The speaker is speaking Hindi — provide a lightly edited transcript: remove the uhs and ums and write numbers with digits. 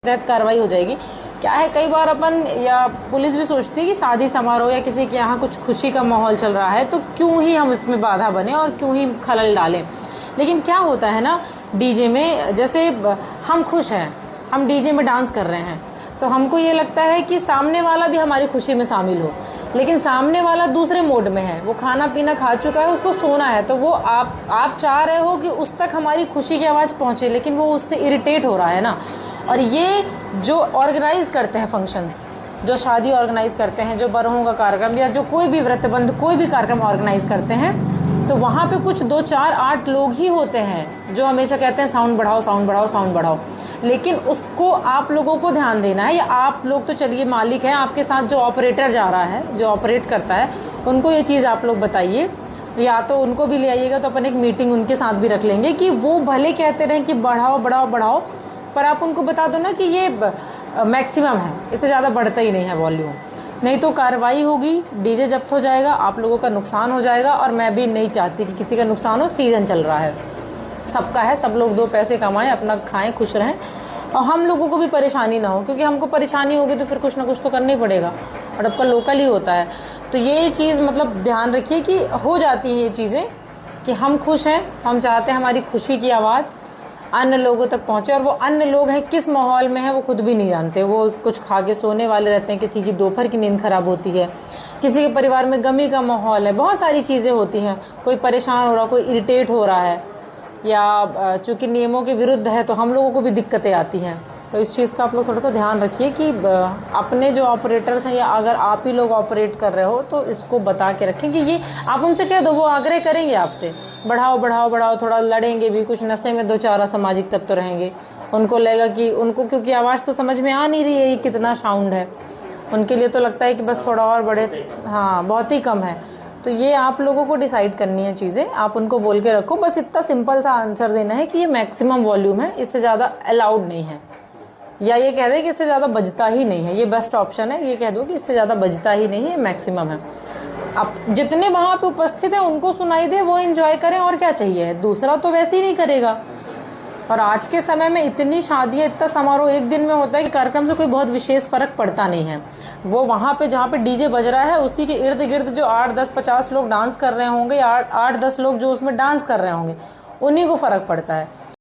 तहत कार्रवाई हो जाएगी। क्या है, कई बार अपन या पुलिस भी सोचती है कि शादी समारोह या किसी के यहाँ कुछ खुशी का माहौल चल रहा है तो क्यों ही हम इसमें बाधा बने और क्यों ही खलल डालें। लेकिन क्या होता है ना, डीजे में जैसे हम खुश हैं, हम डीजे में डांस कर रहे हैं तो हमको ये लगता है कि सामने वाला भी हमारी खुशी में शामिल हो, लेकिन सामने वाला दूसरे मोड में है, वो खाना पीना खा चुका है, उसको सोना है, तो वो आप चाह रहे हो कि उस तक हमारी खुशी की आवाज़ पहुंचे, लेकिन वो उससे इरिटेट हो रहा है ना। और ये जो ऑर्गेनाइज करते हैं फंक्शंस, जो शादी ऑर्गेनाइज करते हैं, जो बरहों का कार्यक्रम या जो कोई भी व्रतबंध कोई भी कार्यक्रम ऑर्गेनाइज करते हैं, तो वहाँ पे कुछ 2 4 8 लोग ही होते हैं जो हमेशा कहते हैं साउंड बढ़ाओ साउंड बढ़ाओ साउंड बढ़ाओ। लेकिन उसको आप लोगों को ध्यान देना है, या आप लोग तो चलिए मालिक हैं, आपके साथ जो ऑपरेटर जा रहा है, जो ऑपरेट करता है, उनको ये चीज़ आप लोग बताइए, या तो उनको भी ले आइएगा तो अपन एक मीटिंग उनके साथ भी रख लेंगे कि वो भले कहते रहें कि बढ़ाओ बढ़ाओ बढ़ाओ, पर आप उनको बता दो ना कि ये मैक्सिमम है, इससे ज़्यादा बढ़ता ही नहीं है वॉल्यूम, नहीं तो कार्रवाई होगी, डीजे जब्त हो जाएगा, आप लोगों का नुकसान हो जाएगा। और मैं भी नहीं चाहती कि किसी का नुकसान हो, सीजन चल रहा है, सबका है, सब लोग 2 पैसे कमाएं, अपना खाएं, खुश रहें, और हम लोगों को भी परेशानी ना हो, क्योंकि हमको परेशानी होगी तो फिर कुछ ना कुछ तो करना ही पड़ेगा, और आपका लोकल ही होता है। तो ये चीज़ मतलब ध्यान रखिए कि हो जाती है ये चीज़ें कि हम खुश हैं, हम चाहते हैं हमारी खुशी की आवाज़ अन्य लोगों तक पहुंचे, और वो अन्य लोग हैं किस माहौल में है वो खुद भी नहीं जानते, वो कुछ खा के सोने वाले रहते हैं, किसी की दोपहर की नींद खराब होती है, किसी के परिवार में गमी का माहौल है, बहुत सारी चीज़ें होती हैं, कोई परेशान हो रहा, कोई इरिटेट हो रहा है, या चूंकि नियमों के विरुद्ध है तो हम लोगों को भी दिक्कतें आती हैं। तो इस चीज़ का आप लोग थोड़ा सा ध्यान रखिए कि अपने जो ऑपरेटर्स हैं, या अगर आप ही लोग ऑपरेट कर रहे हो तो इसको बता के रखें कि ये आप उनसे कह दो, वो आग्रह करेंगे आपसे, बढ़ाओ बढ़ाओ बढ़ाओ, थोड़ा लड़ेंगे भी, कुछ नशे में 2 4 असामाजिक तत्व रहेंगे, उनको लगेगा कि उनको, क्योंकि आवाज़ तो समझ में आ नहीं रही है ये कितना साउंड है, उनके लिए तो लगता है कि बस थोड़ा और बढ़े, हाँ बहुत ही कम है। तो ये आप लोगों को डिसाइड करनी है चीज़ें, आप उनको बोल के रखो, बस इतना सिंपल सा आंसर देना है कि ये मैक्सिमम वॉल्यूम है, इससे ज़्यादा अलाउड नहीं है, या ये कह दे कि इससे ज़्यादा बजता ही नहीं है, ये बेस्ट ऑप्शन है, ये कह दो कि इससे ज़्यादा बजता ही नहीं है, मैक्सिमम है। अब जितने वहाँ पे उपस्थित हैं उनको सुनाई दे, वो एंजॉय करें, और क्या चाहिए, दूसरा तो वैसे ही नहीं करेगा। और आज के समय में इतनी शादियाँ, इतना समारोह एक दिन में होता है कि कार्यक्रम से कोई बहुत विशेष फर्क पड़ता नहीं है। वो वहाँ पे जहाँ पे डीजे बज रहा है उसी के इर्द गिर्द जो 8 10 50 लोग डांस कर रहे होंगे, या 8 10 लोग जो उसमें डांस कर रहे होंगे, उन्हीं को फर्क पड़ता है।